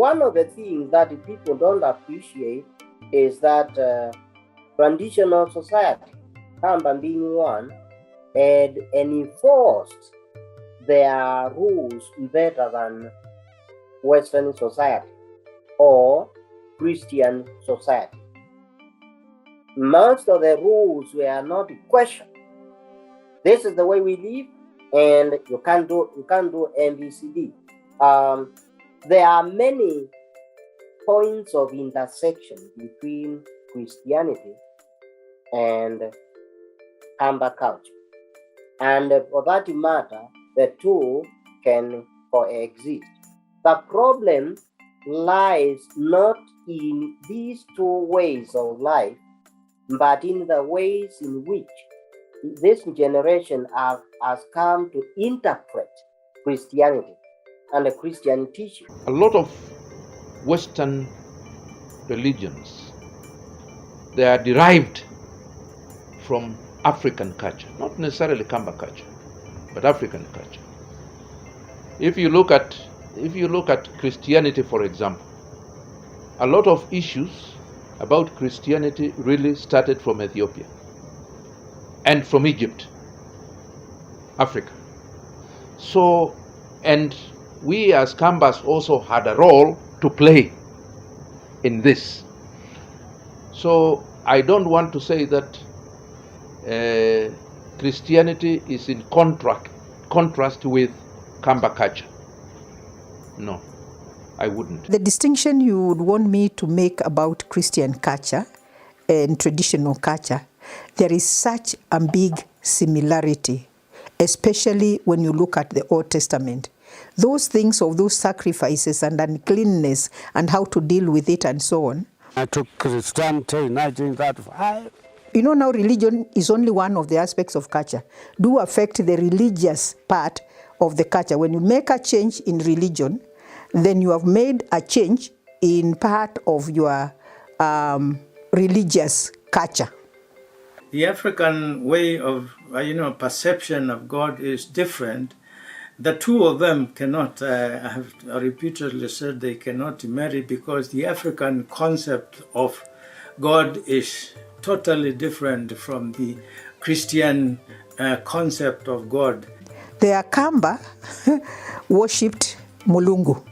one of the things that people don't appreciate is that traditional society, Kamba being one, had enforced their rules better than Western society or Christian society. Most of the rules were not questioned. This is the way we live, and you can't do MBCD. There are many points of intersection between Christianity and Kamba culture, and for that matter, the two can coexist. The problem lies not in these two ways of life, but in the ways in which this generation has come to interpret Christianity and the Christian teaching. A lot of Western religions, they are derived from African culture, not necessarily Kamba culture, but African culture. If you look at Christianity, for example, a lot of issues about Christianity really started from Ethiopia and from Egypt, Africa. So, and we as Kambas also had a role to play in this. So I don't want to say that Christianity is in contrast with Kamba culture. No, I wouldn't. The distinction you would want me to make about Christian culture and traditional culture, there is such a big similarity, especially when you look at the Old Testament. Those things of those sacrifices and uncleanness and how to deal with it and so on. I took Christianity in 1935. You know, now religion is only one of the aspects of culture. Do affect the religious part of the culture. When you make a change in religion, then you have made a change in part of your religious culture. The African way of perception of God is different. The two of them cannot, I have repeatedly said they cannot marry, because the African concept of God is totally different from the Christian concept of God. The Kamba worshipped Mulungu.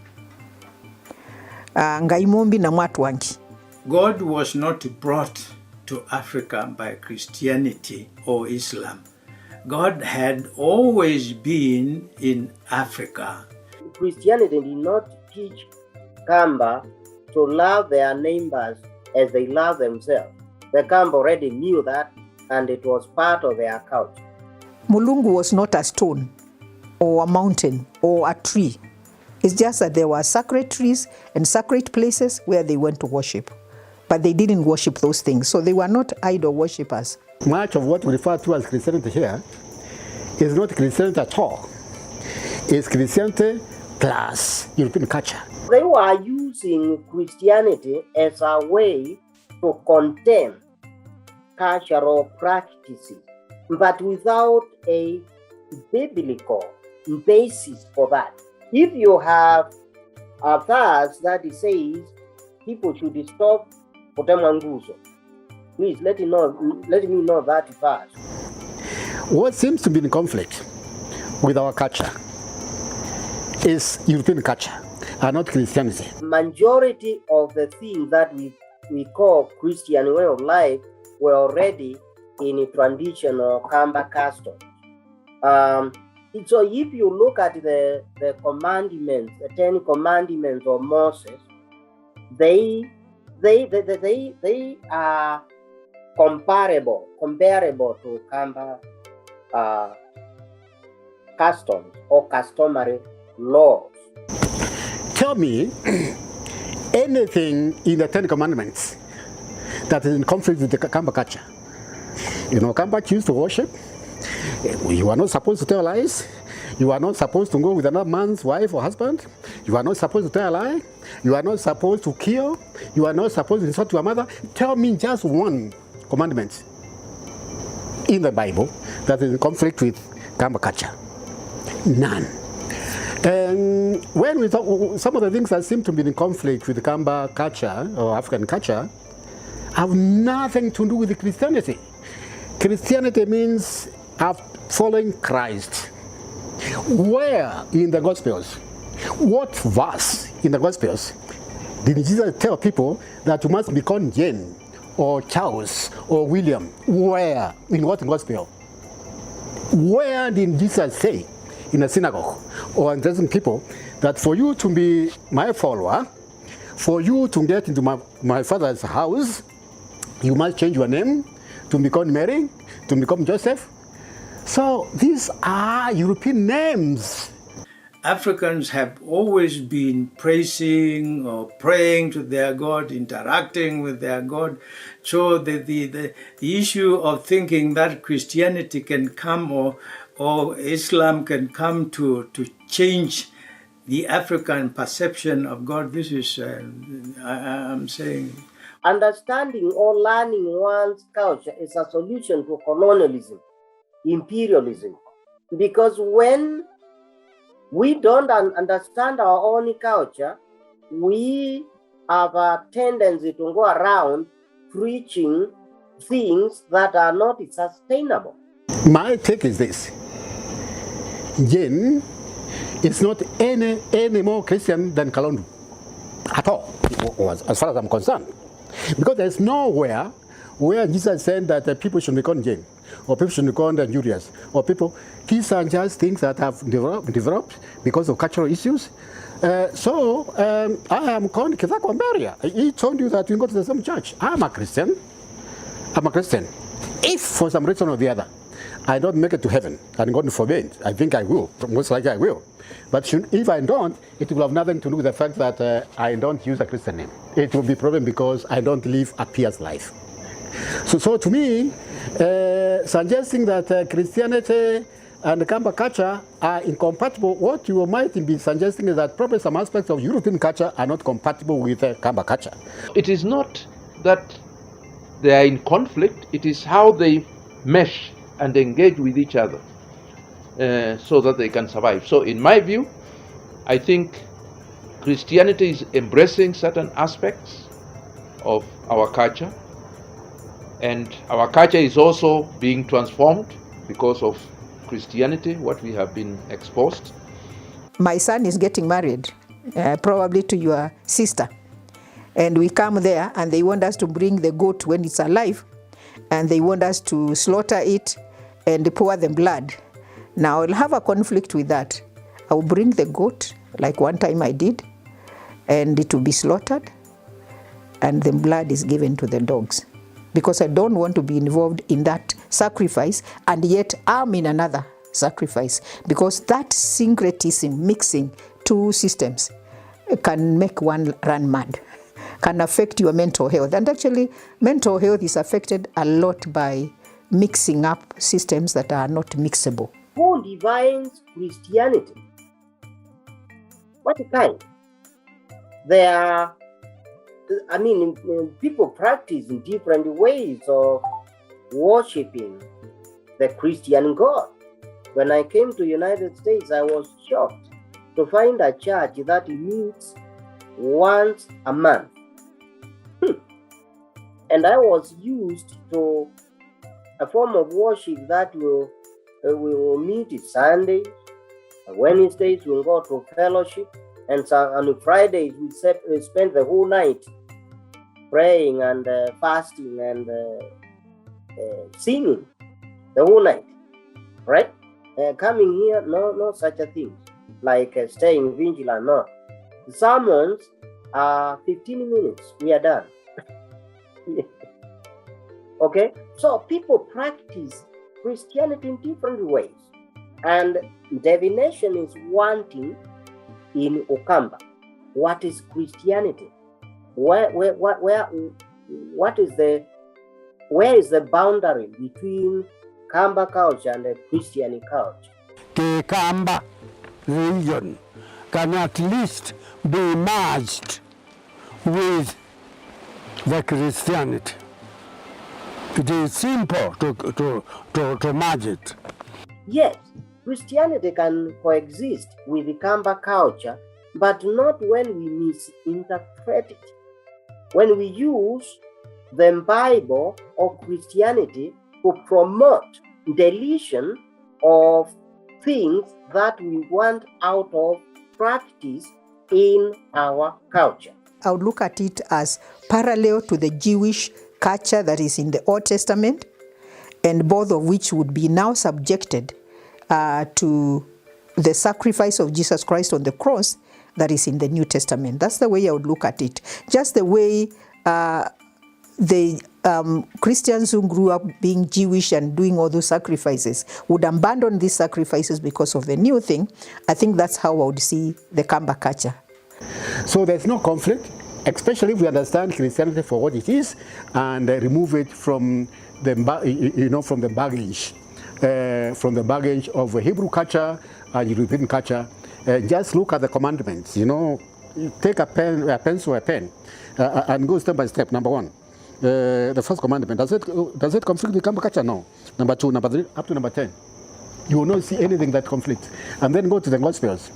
Ngaimombi na mwatu wangi. God was not brought to Africa by Christianity or Islam. God had always been in Africa. Christianity did not teach Kamba to love their neighbors as they love themselves. The Kamba already knew that, and it was part of their culture. Mulungu was not a stone or a mountain or a tree. It's just that there were sacred trees and sacred places where they went to worship. But they didn't worship those things, so they were not idol worshippers. Much of what we refer to as Christianity here is not Christianity at all. It's Christianity plus European culture. They were using Christianity as a way to condemn cultural practices, but without a biblical basis for that. If you have a verse that says people should stop Potemanguzo, please let me know that verse. What seems to be in conflict with our culture is European culture and not Christianity. Majority of the things that we call Christian way of life were already in a traditional Kamba custom. So if you look at the commandments, the 10 commandments of Moses, they are comparable to Kamba customs or customary laws. Tell me anything in the 10 commandments that is in conflict with the Kamba culture. Kamba choose to worship. You are not supposed to tell lies. You are not supposed to go with another man's wife or husband. You are not supposed to tell a lie. You are not supposed to kill. You are not supposed to insult your mother. Tell me just one commandment in the Bible that is in conflict with Kamba culture. None. And when we talk, some of the things that seem to be in conflict with the Kamba culture or African culture have nothing to do with Christianity. Christianity means following Christ. Where in the Gospels, what verse in the Gospels did Jesus tell people that you must be called Jane or Charles or William? Where? In what Gospel? Where did Jesus say in a synagogue or addressing people that for you to be my follower, for you to get into my father's house, you must change your name to become Mary, to become Joseph? So these are European names. Africans have always been praising or praying to their God, interacting with their God. So the issue of thinking that Christianity can come or Islam can come to change the African perception of God, this is, I'm saying. Understanding or learning one's culture is a solution to colonialism, imperialism. Because when we don't understand our own culture, we have a tendency to go around preaching things that are not sustainable. My take is this. Jane is not any more Christian than Kalondu at all, as far as I'm concerned. Because there's nowhere where Jesus said that people should be called Jane, or people should be called Julius, or people. These are just things that have developed because of cultural issues. I am called Kizako Mberia. He told you that we go to the same church. I'm a Christian. If for some reason or the other, I don't make it to heaven, and God forbid, I think I will, most likely I will. But if I don't, it will have nothing to do with the fact that I don't use a Christian name. It will be a problem because I don't live a pious life. So to me, suggesting that Christianity and Kamba culture are incompatible, what you might be suggesting is that probably some aspects of European culture are not compatible with Kamba culture. It is not that they are in conflict, it is how they mesh and engage with each other so that they can survive. So in my view, I think Christianity is embracing certain aspects of our culture, and our culture is also being transformed because of Christianity, what we have been exposed. My son is getting married, probably to your sister. And we come there and they want us to bring the goat when it's alive, and they want us to slaughter it and pour the blood. Now I'll have a conflict with that. I'll bring the goat, like one time I did, and it will be slaughtered, and the blood is given to the dogs. Because I don't want to be involved in that sacrifice, and yet I'm in another sacrifice. Because that syncretism, mixing two systems, can make one run mad, can affect your mental health. And actually, mental health is affected a lot by mixing up systems that are not mixable. Who defines Christianity? What kind? There are, people practice in different ways of worshiping the Christian God. When I came to the United States, I was shocked to find a church that meets once a month. And I was used to a form of worship that we will meet Sundays, Wednesdays we'll go to fellowship, and on Fridays we spend the whole night praying and fasting and singing the whole night, right? Coming here, no such a thing, like staying vigilant, no. The sermons are 15 minutes, we are done. Okay, so people practice Christianity in different ways, and divination is wanting in Okamba. What is Christianity? Where is the boundary between Kamba culture and the Christian culture? The Kamba religion can at least be merged with the Christianity. It is simple to merge it. Yes, Christianity can coexist with the Kamba culture, but not when we misinterpret it. When we use the Bible or Christianity to promote deletion of things that we want out of practice in our culture. I would look at it as parallel to the Jewish culture that is in the Old Testament, and both of which would be now subjected to the sacrifice of Jesus Christ on the cross that is in the New Testament. That's the way I would look at it. Just the way the Christians who grew up being Jewish and doing all those sacrifices would abandon these sacrifices because of the new thing. I think that's how I would see the Kamba culture. So there's no conflict, especially if we understand Christianity for what it is and remove it from the baggage of Hebrew culture and European culture. Just look at the commandments. Take a pencil, a pen, and go step by step. Number one, the first commandment. Does it conflict with Kamba culture? No. Number two, number three, up to number 10. You will not see anything that conflicts. And then go to the Gospels.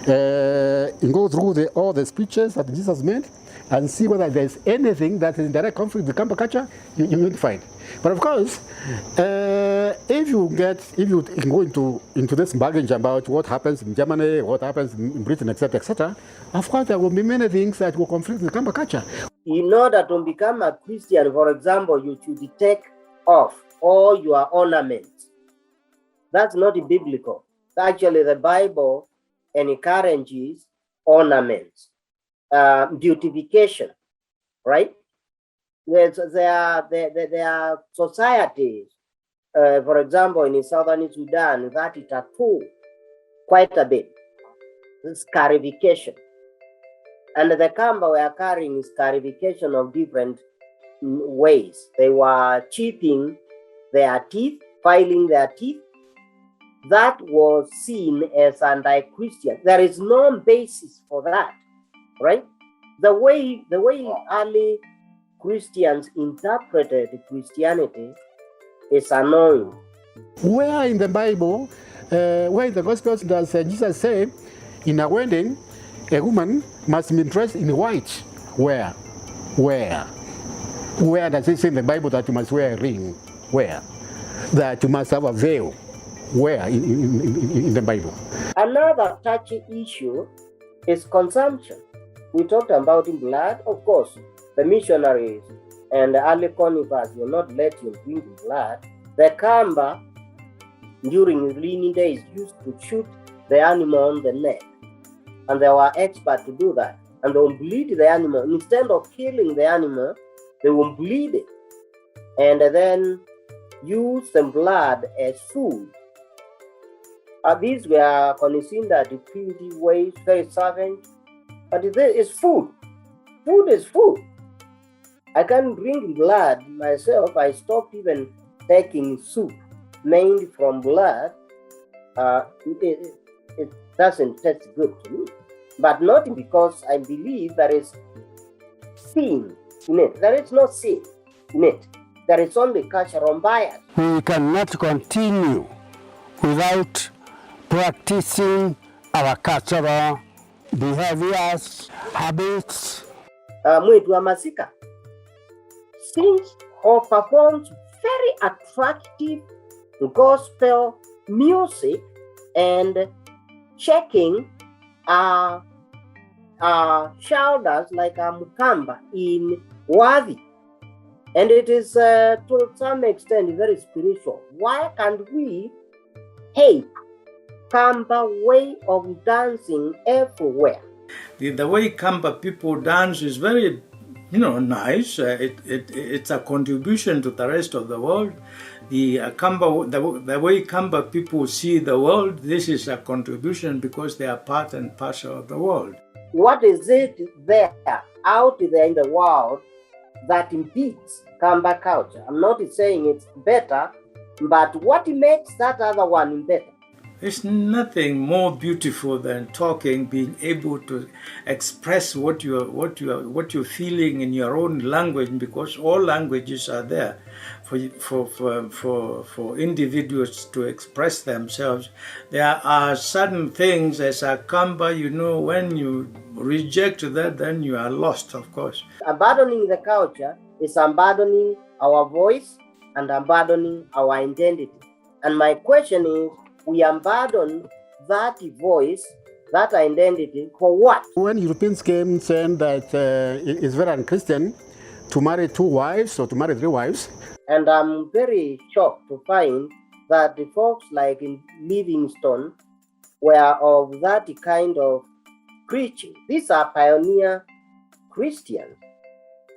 You go through all the speeches that Jesus made and see whether there's anything that is in direct conflict with Kamba culture. You won't find. But of course, if you go into this baggage about what happens in Germany, what happens in Britain, etc., of course there will be many things that will conflict with Kamba culture. In order to become a Christian, for example, you should take off all your ornaments. That's not biblical. Actually, the Bible encourages ornaments, beautification, right? There are societies, for example, in southern Sudan, that tattoo quite a bit. This scarification. And the Kamba were carrying scarification of different ways. They were chipping their teeth, filing their teeth. That was seen as anti-Christian. There is no basis for that, right? The way early Christians interpreted Christianity is annoying. Where in the Bible, where in the Gospels does Jesus say, in a wedding, a woman must be dressed in white? Where? Where does it say in the Bible that you must wear a ring? Where? That you must have a veil? Where in the Bible? Another touchy issue is consumption. We talked about in blood, of course. The missionaries and the early converts will not let you drink blood. The Kamba, during lean days, used to shoot the animal on the neck. And they were experts to do that. And they will bleed the animal. Instead of killing the animal, they will bleed it. And then use the blood as food. These were considered primitive ways, very savage. But it is food. Food is food. I can drink blood myself. I stopped even taking soup made from blood. It doesn't taste good to me. But not because I believe there is sin in it. There is no sin in it. There is only cultural bias. We cannot continue without practicing our cultural behaviors, habits. Mwitu wa Masika sings or performs very attractive gospel music and shaking our shoulders like a mukamba in Wadi. And it is to some extent very spiritual. Why can't we hate Kamba way of dancing everywhere? The way Kamba people dance is very, nice. It's a contribution to the rest of the world. The way Kamba people see the world, this is a contribution because they are part and parcel of the world. What is it there, out there in the world, that impedes Kamba culture? I'm not saying it's better, but what makes that other one better? It's nothing more beautiful than talking, being able to express what you're feeling in your own language, because all languages are there for individuals to express themselves. There are certain things as a Kamba, when you reject that, then you are lost, of course. Abandoning the culture is abandoning our voice and abandoning our identity. And my question is, we abandon that voice, that identity, for what? When Europeans came saying that it's very unchristian to marry 2 wives or to marry 3 wives. And I'm very shocked to find that the folks like in Livingstone were of that kind of preaching. These are pioneer Christians.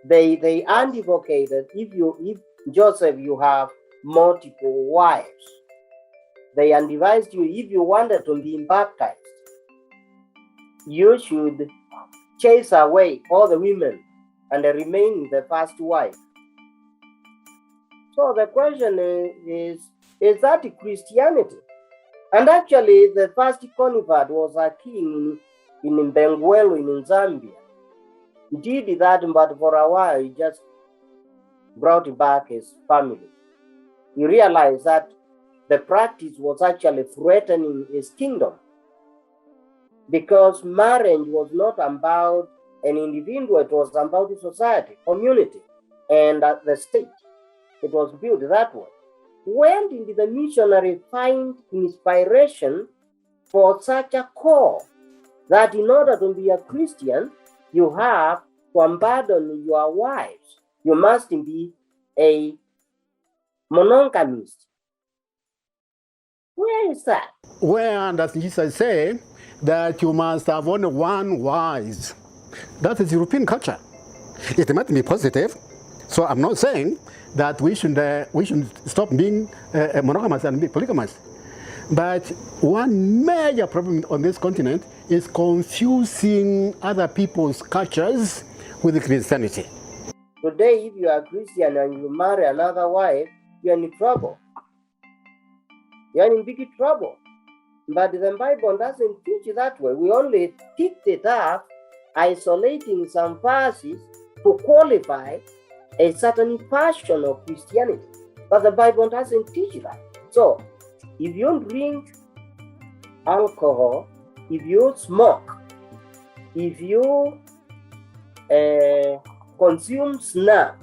They advocated if Joseph, you have multiple wives. They advised you, if you wanted to be baptized, you should chase away all the women and remain the first wife. So the question is that Christianity? And actually, the first convert was a king in Benguelu in Zambia. He did that, but for a while, he just brought back his family. He realized that the practice was actually threatening his kingdom, because marriage was not about an individual, it was about the society, community, and the state. It was built that way. When did the missionary find inspiration for such a call that in order to be a Christian, you have to abandon your wives? You must be a monogamist. Where is that? Where does Jesus say that you must have only 1 wife? That is European culture. It might be positive. So I'm not saying that we should stop being monogamous and be polygamous. But one major problem on this continent is confusing other people's cultures with Christianity. Today, if you are Christian and you marry another wife, you're in trouble. You're in big trouble. But the Bible doesn't teach that way. We only picked it up, isolating some verses to qualify a certain passion of Christianity. But the Bible doesn't teach that. So, if you drink alcohol, if you smoke, if you consume snuff,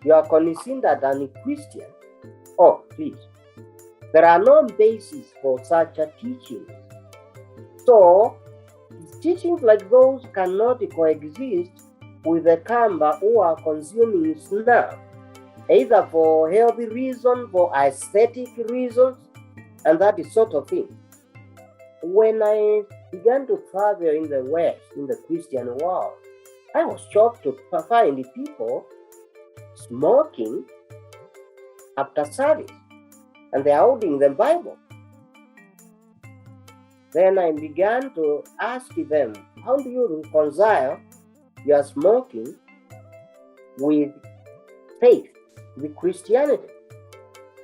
you are considered a Christian. Oh, please. There are no basis for such a teaching. So, teachings like those cannot coexist with the Kamba who are consuming snuff, either for healthy reasons, for aesthetic reasons, and that is sort of thing. When I began to travel in the West, in the Christian world, I was shocked to find people smoking after service, and they are holding the Bible. Then I began to ask them, how do you reconcile your smoking with faith, with Christianity?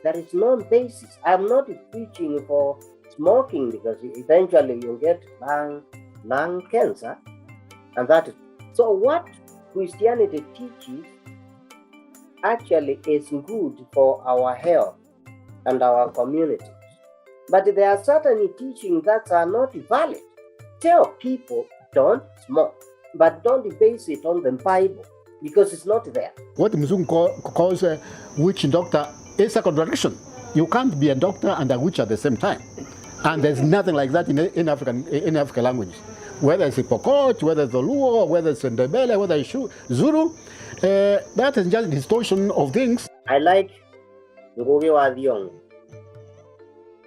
There is no basis. I'm not preaching for smoking, because eventually you'll get lung cancer, and that is. So what Christianity teaches actually is good for our health and our communities. But there are certain teachings that are not valid. Tell people don't smoke, but don't base it on the Bible, because it's not there. What Mzungu calls a witch doctor is a contradiction. You can't be a doctor and a witch at the same time. And there's nothing like that in African languages. Whether it's Pokot, whether it's Luo, whether it's Ndebele, whether it's Zulu, that is just distortion of things. I like Ngugi wa Thiong'o.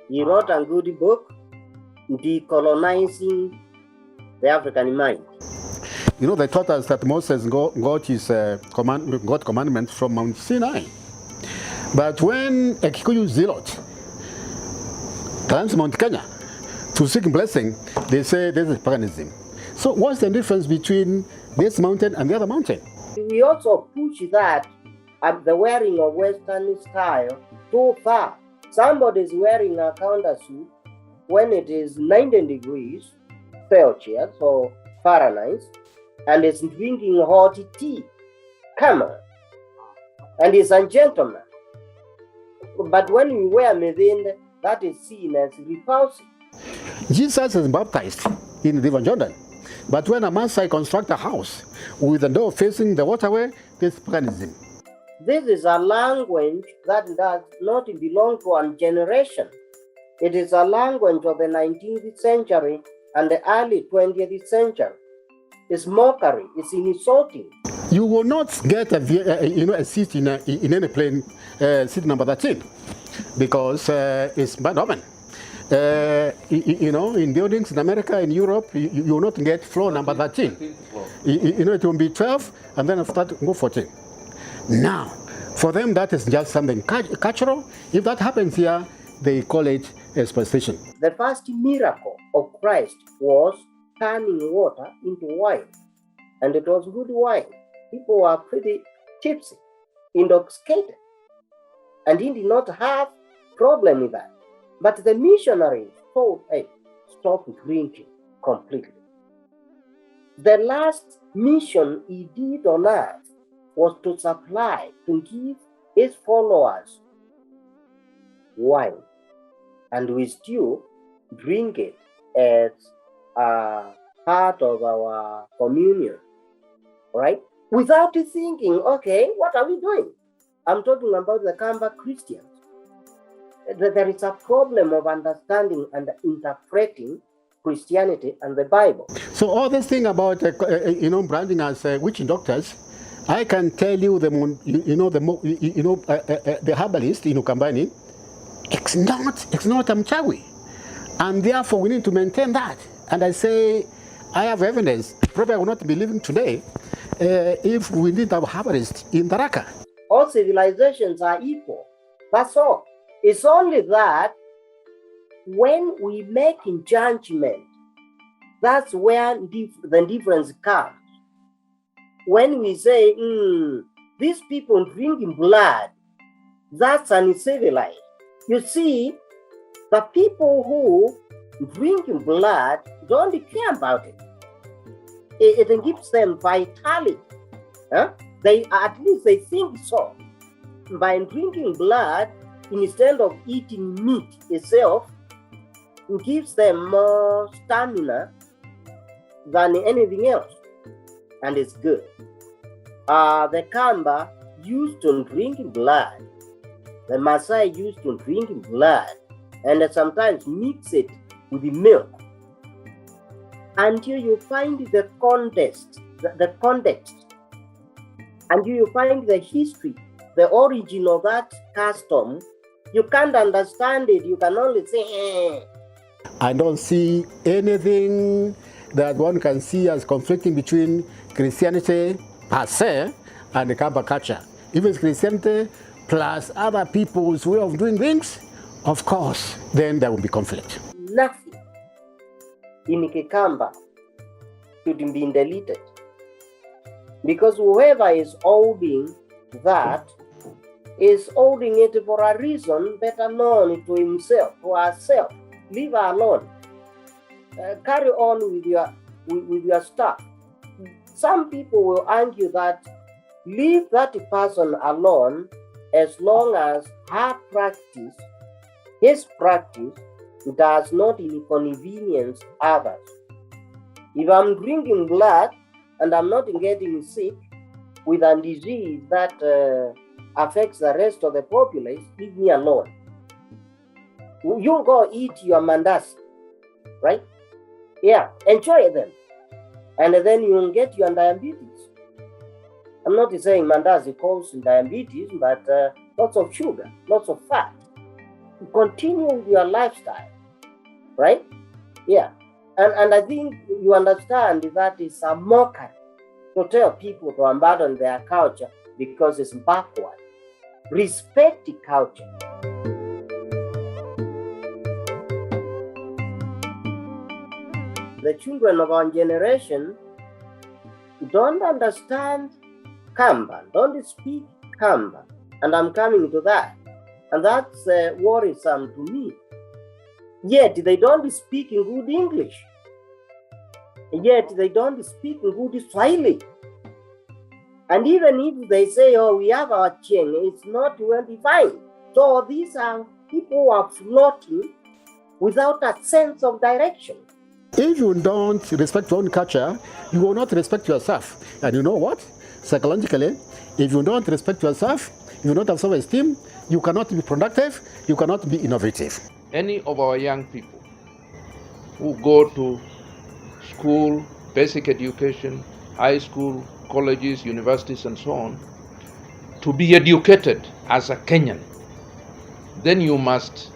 He wrote a good book, Decolonizing the African Mind. You know, they taught us that Moses got his commandments from Mount Sinai. But when a Kikuyu zealot climbs Mount Kenya to seek blessing, they say this is paganism. So what's the difference between this mountain and the other mountain? We also push that at the wearing of Western style too far. Somebody is wearing a counter suit when it is 19 degrees Celsius or Fahrenheit and is drinking hot tea. Come on. And he's a gentleman. But when we were within, that is seen as repulsive. Jesus is baptized in the River Jordan. But when a Maasai construct a house with the door facing the waterway, this paganism. This is a language that does not belong to one generation. It is a language of the 19th century and the early 20th century. It's mockery, it's insulting. You will not get a seat in any plane, seat number 13, because it's bad omen. In buildings in America, in Europe, you will not get floor number 13. It will be 12, and then after that, go 14. Now, for them, that is just something cultural. If that happens here, they call it a superstition. The first miracle of Christ was turning water into wine, and it was good wine. People were pretty tipsy, intoxicated, and he did not have problem with that. But the missionaries told, hey, stop drinking completely. The last mission he did on earth was to supply, to give his followers wine. And we still drink it as a part of our communion, right? Without thinking, okay, what are we doing? I'm talking about the Kamba Christians. There is a problem of understanding and interpreting Christianity and the Bible. So all this thing about branding as witch doctors, I can tell you the herbalist Kambani, it's not Mchawi, and therefore we need to maintain that. And I say, I have evidence. Probably I will not be living today if we didn't have herbalist in Tharaka. All civilizations are equal. That's all. It's only that when we make judgment, that's where the difference comes. When we say, these people drinking blood, that's uncivilized. You see, the people who drinking blood don't care about it. It gives them vitality. Huh? At least they think so. By drinking blood, instead of eating meat itself, it gives them more stamina than anything else. And it's good. The Kamba used to drink blood. The Maasai used to drink blood and sometimes mix it with the milk until you find the context, until you find the history, the origin of that custom. You can't understand it. You can only say, I don't see anything that one can see as conflicting between Christianity per se and the Kamba culture. If it's Christianity plus other people's way of doing things, of course, then there will be conflict. Nothing in Kikamba should be deleted. Because whoever is holding that is holding it for a reason better known to himself, to herself. Leave her alone. Carry on with your stuff. Some people will argue that leave that person alone as long as his practice does not inconvenience others. If I'm drinking blood and I'm not getting sick with a disease that affects the rest of the populace, leave me alone. You go eat your mandas, right? Yeah, enjoy them. And then you'll get your diabetes. I'm not saying mandas causes diabetes, but lots of sugar, lots of fat. Continue with your lifestyle, right? Yeah. And I think you understand that it's a mockery to tell people to abandon their culture because it's backward. Respect the culture. The children of our generation don't understand Kamba, don't speak Kamba, and I'm coming to that. And that's worrisome to me. Yet they don't speak in good English. Yet they don't speak in good Swahili. And even if they say, oh, we have our Cheng, it's not well defined. So these are people who are floating without a sense of direction. If you don't respect your own culture, you will not respect yourself. And you know what? Psychologically, if you don't respect yourself, if you don't have self-esteem, you cannot be productive, you cannot be innovative. Any of our young people who go to school, basic education, high school, colleges, universities, and so on, to be educated as a Kenyan, then you must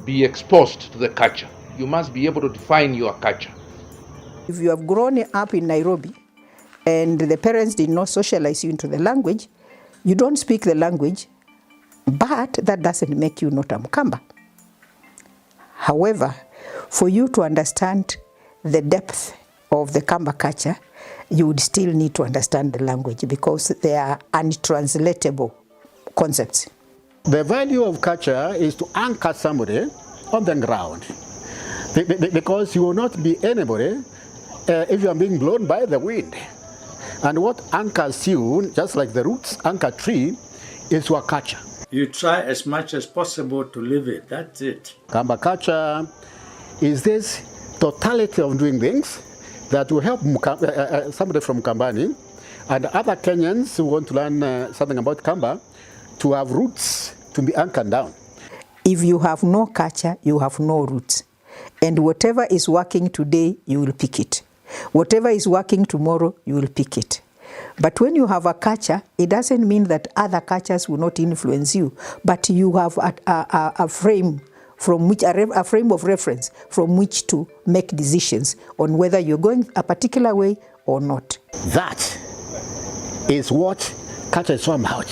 be exposed to the culture. You must be able to define your culture. If you have grown up in Nairobi and the parents did not socialize you into the language, you don't speak the language, but that doesn't make you not a Mkamba. However, for you to understand the depth of the Kamba culture, you would still need to understand the language because they are untranslatable concepts. The value of culture is to anchor somebody on the ground. Because you will not be anybody if you are being blown by the wind. And what anchors you, just like the roots anchor tree, is your culture. You try as much as possible to live it. That's it. Kamba culture is this totality of doing things that will help somebody from Kambani and other Kenyans who want to learn something about Kamba to have roots to be anchored down. If you have no culture, you have no roots. And whatever is working today, you will pick it. Whatever is working tomorrow, you will pick it. But when you have a culture, it doesn't mean that other cultures will not influence you, but you have a frame from which a frame of reference from which to make decisions on whether you're going a particular way or not. That is what culture is all about.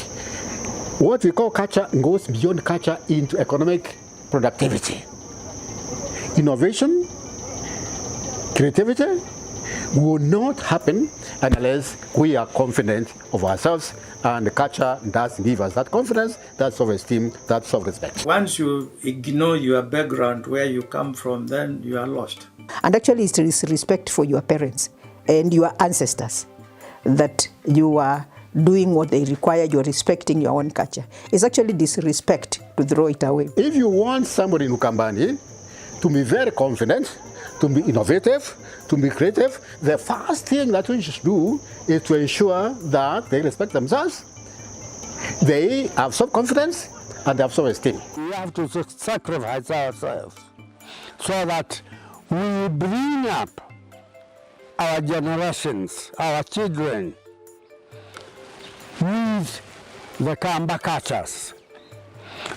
What we call culture goes beyond culture into economic productivity. Innovation, creativity will not happen unless we are confident of ourselves, and the culture does give us that confidence, that self-esteem, that self-respect. Once you ignore your background, where you come from, then you are lost. And actually it is respect for your parents and your ancestors, that you are doing what they require, you're respecting your own culture. It's actually disrespect to throw it away. If you want somebody in Ukambani to be very confident, to be innovative, to be creative, the first thing that we should do is to ensure that they respect themselves, they have self-confidence, and they have self-esteem. We have to sacrifice ourselves so that we bring up our generations, our children, with the Kamba cultures.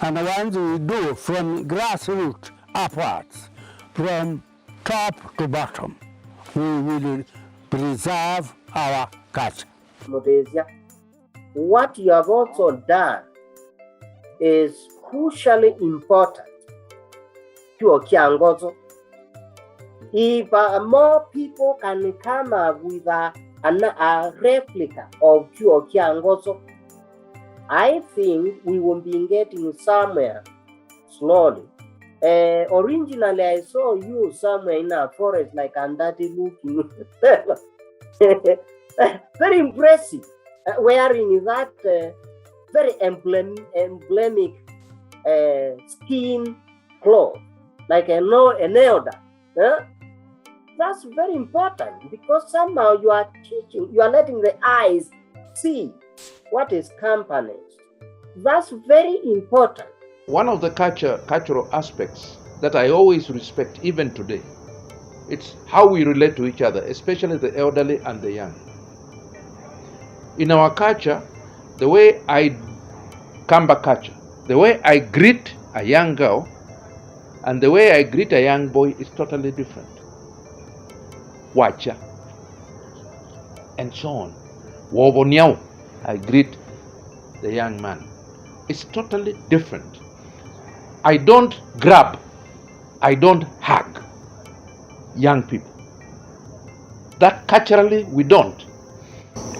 And once we do from grassroots upwards, from top to bottom, we will preserve our culture. Mutesia, what you have also done is crucially important to Kiangozo. If more people can come up with a replica of Chuo Kiangozo, I think we will be getting somewhere slowly. Originally, I saw you somewhere in a forest like Andati looking. Very impressive. Wearing that very emblematic skin cloth, like an elder. That's very important because somehow you are teaching, you are letting the eyes see what is company. That's very important. One of the cultural aspects that I always respect, even today, it's how we relate to each other, especially the elderly and the young. In our culture, the way Kamba culture, the way I greet a young girl and the way I greet a young boy is totally different. Wacha, and so on. Wobonyao, I greet the young man. It's totally different. I don't grab, I don't hug young people. That culturally we don't.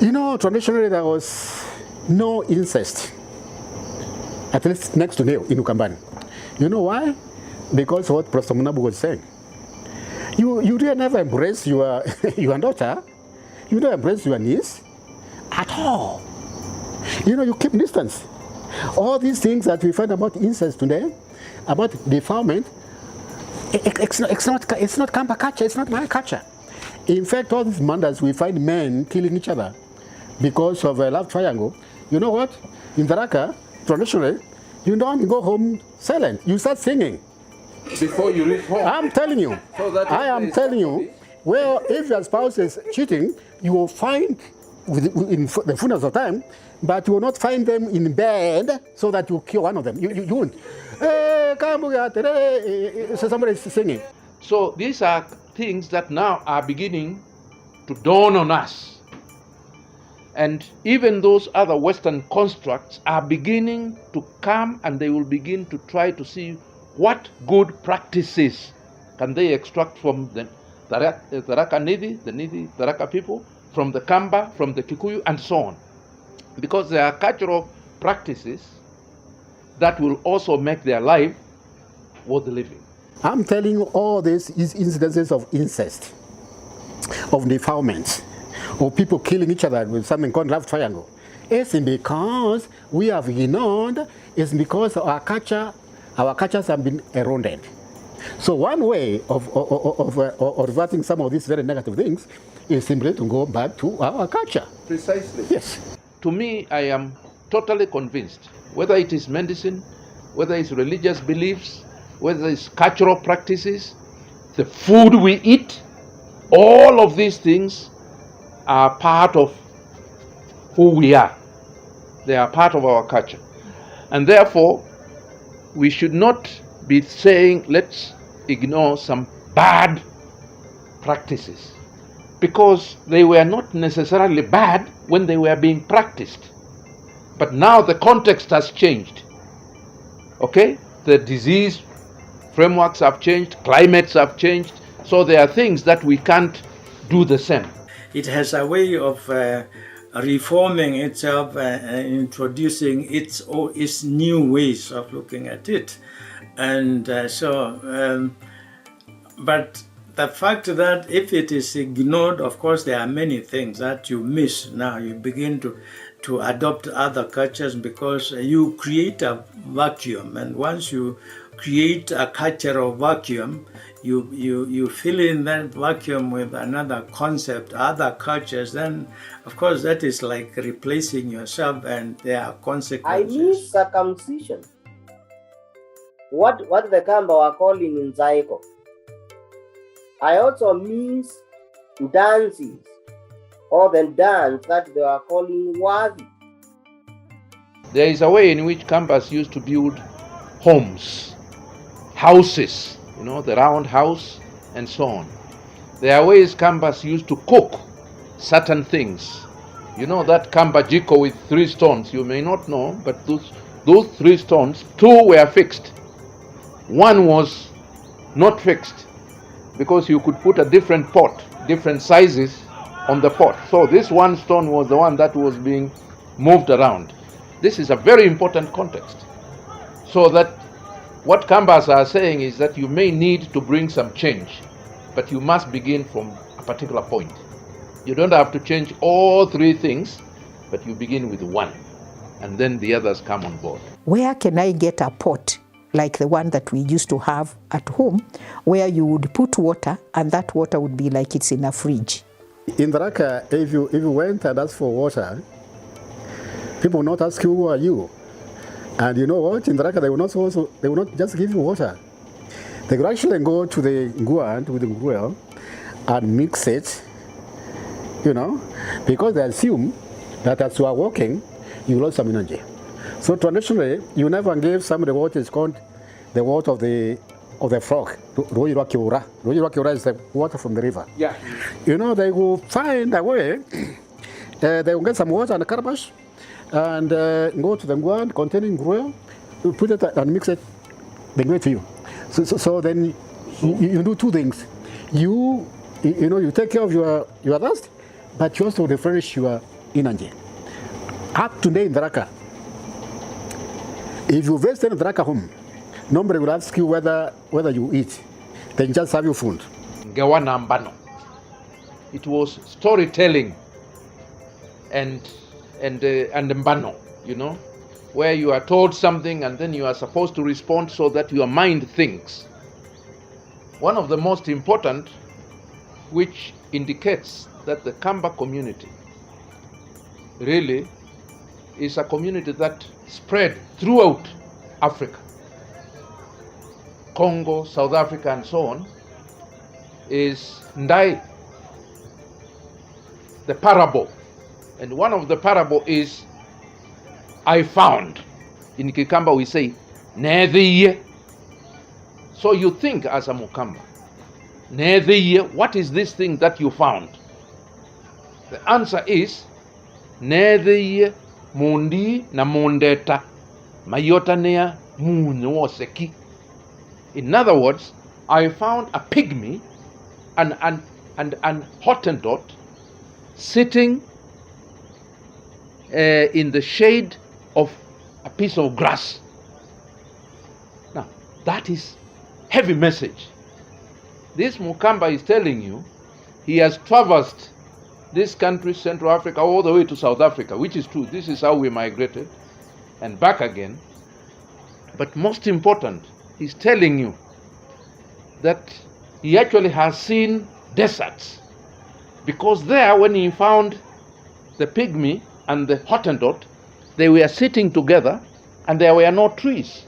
You know, traditionally there was no incest, at least next to nil in Ukambani. You know why? because what Professor Munabu was saying. You really never embrace your your daughter. You don't embrace your niece at all. You keep distance. All these things that we find about incest today, about defilement, it's not Kamba culture. It's not my culture. In fact, all these murders we find men killing each other because of a love triangle. You know what? In Tharaka, traditionally, you don't go home silent. You start singing. Before you reach home. I'm telling you. So that I am telling you. Well, if your spouse is cheating, you will find in the fullness of time, but you will not find them in bed so that you kill one of them. You won't. So somebody is singing. So these are things that now are beginning to dawn on us. And even those other Western constructs are beginning to come, and they will begin to try to see what good practices can they extract from the Tharaka Nithi, the Nithi Tharaka people, from the Kamba, from the Kikuyu, and so on. Because there are cultural practices that will also make their life worth living. I'm telling you all these incidences of incest, of defilement, of people killing each other with something called love triangle. It's because we have ignored, it's because our cultures have been eroded. So one way of reverting some of these very negative things is simply to go back to our culture. Precisely. Yes. To me, I am totally convinced, whether it is medicine, whether it's religious beliefs, whether it's cultural practices, the food we eat, all of these things are part of who we are. They are part of our culture. And therefore, we should not be saying, let's ignore some bad practices, because they were not necessarily bad when they were being practiced. But now the context has changed. Okay? The disease frameworks have changed, climates have changed, so there are things that we can't do the same. It has a way of reforming itself and introducing its new ways of looking at it. And but the fact that if it is ignored, of course, there are many things that you miss. Now you begin to adopt other cultures because you create a vacuum, and once you create a cultural vacuum, you fill in that vacuum with another concept, other cultures, then of course that is like replacing yourself, and there are consequences. I miss circumcision. What the Kamba were calling in Zaiko. I also miss dances, or the dance that they are calling Wadi. There is a way in which Kambas used to build homes, houses, the round house and so on. There are ways Kambas used to cook certain things. That Kamba jiko with 3 stones, you may not know, but those 3 stones, 2 were fixed. 1 was not fixed, because you could put a different pot, different sizes on the pot. So this 1 stone was the one that was being moved around. This is a very important context. So that what Kambas are saying is that you may need to bring some change, but you must begin from a particular point. You don't have to change all 3 things, but you begin with 1, and then the others come on board. Where can I get a pot like the one that we used to have at home, where you would put water and that water would be like it's in a fridge? In Tharaka, if you went and asked for water, people will not ask you, who are you? And you know what? In Tharaka, they will not just give you water. They will actually go to the guand with the gruel and mix it, because they assume that as you are walking, you lost some energy. So traditionally, you never give somebody what is called the water of the frog. Roirakiura is the water from the river. Yeah. They will find a way. They will get some water and a calabash, and go to the guand containing gruel, put it and mix it. They give it to you. So then you do 2 things. You take care of your thirst, but you also refresh your energy. Up to today in Tharaka, if you visit Tharaka home, Nobody will ask you whether you eat. They just serve you food. Ngewana mbano. It was storytelling and mbano, where you are told something and then you are supposed to respond so that your mind thinks. One of the most important, which indicates that the Kamba community really is a community that spread throughout Africa, Congo, South Africa, and so on, is Ndai, the parable. And one of the parable is, I found. In Kikamba we say, Nethiye. So you think as a Mukamba, Nethiye, what is this thing that you found? The answer is, Nethiye mundi na mundeta mayotanea munyoseki. In other words, I found a pygmy, an Hottentot, sitting in the shade of a piece of grass. Now, that is heavy message. This Mukamba is telling you he has traversed this country, Central Africa, all the way to South Africa, which is true. This is how we migrated, and back again. But most important, he's telling you that he actually has seen deserts. Because there, when he found the pygmy and the Hottentot, they were sitting together and there were no trees.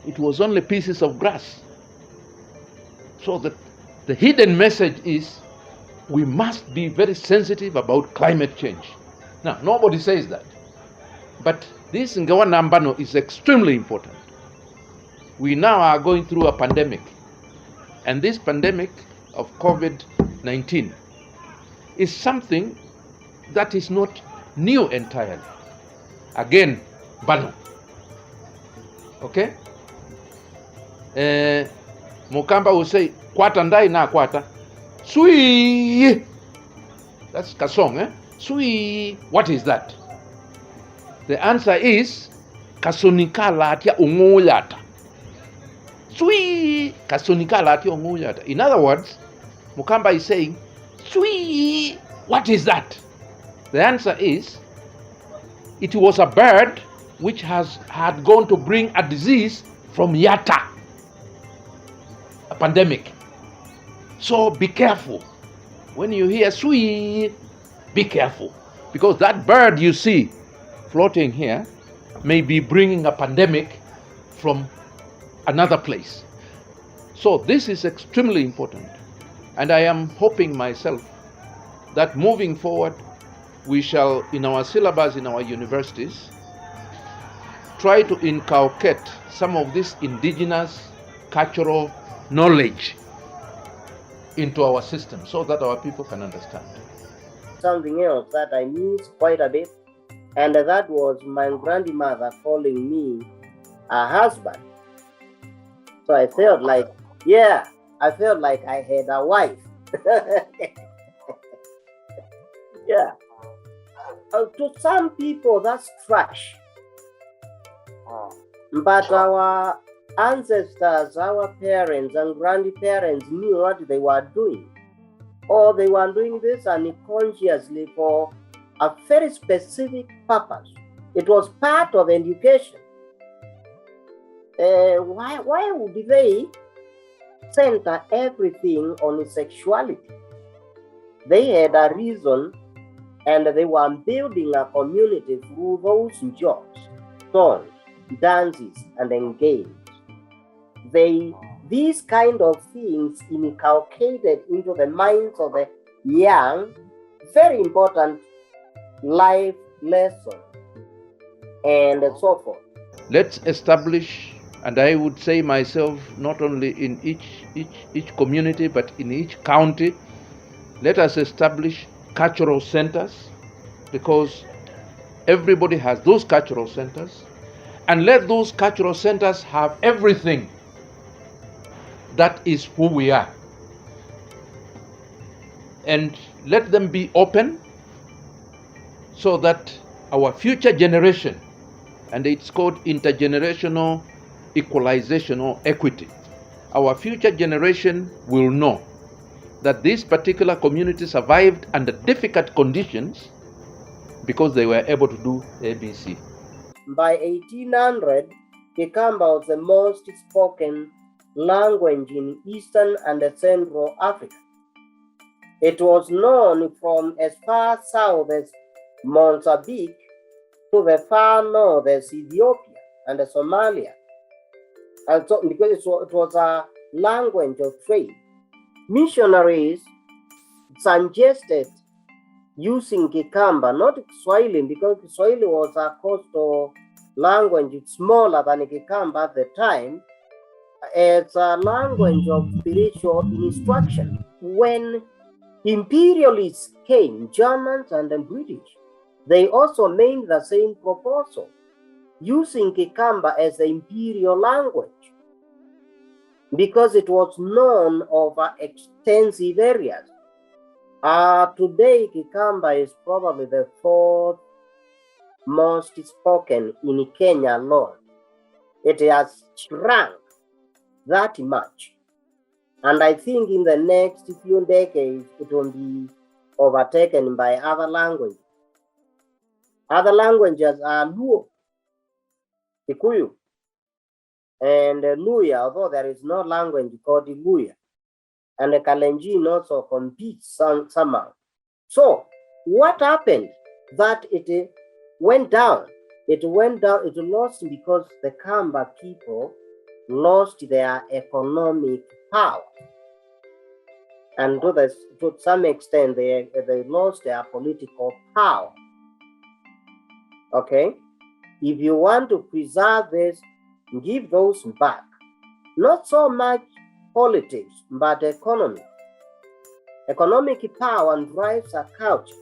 It was only pieces of grass. So the hidden message is we must be very sensitive about climate change. Now, nobody says that. But this Ngawana Mbano is extremely important. We now are going through a pandemic. And this pandemic of COVID-19 is something that is not new entirely. Again, Bano. Okay? Mukamba will say, Kwata ndai na kwata. Sui. That's Kasong, eh? Sui. What is that? The answer is Kasonika latia ungoyata. Sui. Kasonika latia ungoyata. In other words, Mukamba is saying, Sui. What is that? The answer is, it was a bird which had gone to bring a disease from Yatta, a pandemic. So be careful. When you hear sui, be careful. Because that bird you see floating here may be bringing a pandemic from another place. So this is extremely important. And I am hoping myself that moving forward, we shall, in our syllabus, in our universities, try to inculcate some of this indigenous cultural knowledge into our system so that our people can understand. Something else that I miss quite a bit, and that was my grandmother calling me a husband. So I felt like, I had a wife. Yeah. To some people, that's trash. But our ancestors, our parents and grandparents knew what they were doing. Or they were doing this unconsciously for a very specific purpose. It was part of education. Why would they center everything on sexuality? They had a reason, and they were building a community through those jobs, songs, dances, and games. These kind of things inculcated into the minds of the young, very important life lesson, and so forth. Let's establish, and I would say myself, not only in each community, but in each county, let us establish cultural centers, because everybody has those cultural centers, and let those cultural centers have everything that is who we are. And let them be open so that our future generation, and it's called intergenerational equalization or equity, our future generation will know that this particular community survived under difficult conditions because they were able to do ABC. By 1800, Kikamba was the most spoken language in Eastern and Central Africa. It was known from as far south as Mozambique to the far north as Ethiopia and Somalia. And so, because it was a language of trade, missionaries suggested using Kikamba, not Kiswahili, because Kiswahili was a coastal language, smaller than Kikamba at the time, as a language of spiritual instruction. When imperialists came, Germans and the British, they also made the same proposal, using Kikamba as the imperial language, because it was known over extensive areas. Today, Kikamba is probably the fourth most spoken in Kenya alone. It has shrunk that much. And I think in the next few decades, it will be overtaken by other languages. Other languages are Luo, Kikuyu, and Luya, although there is no language called Luya. And the Kalenjin also competes somehow. So what happened? That it went down. It lost because the Kamba people lost their economic power. And to some extent, they lost their political power. Okay? If you want to preserve this, give those back. Not so much politics, but economy. Economic power drives a culture.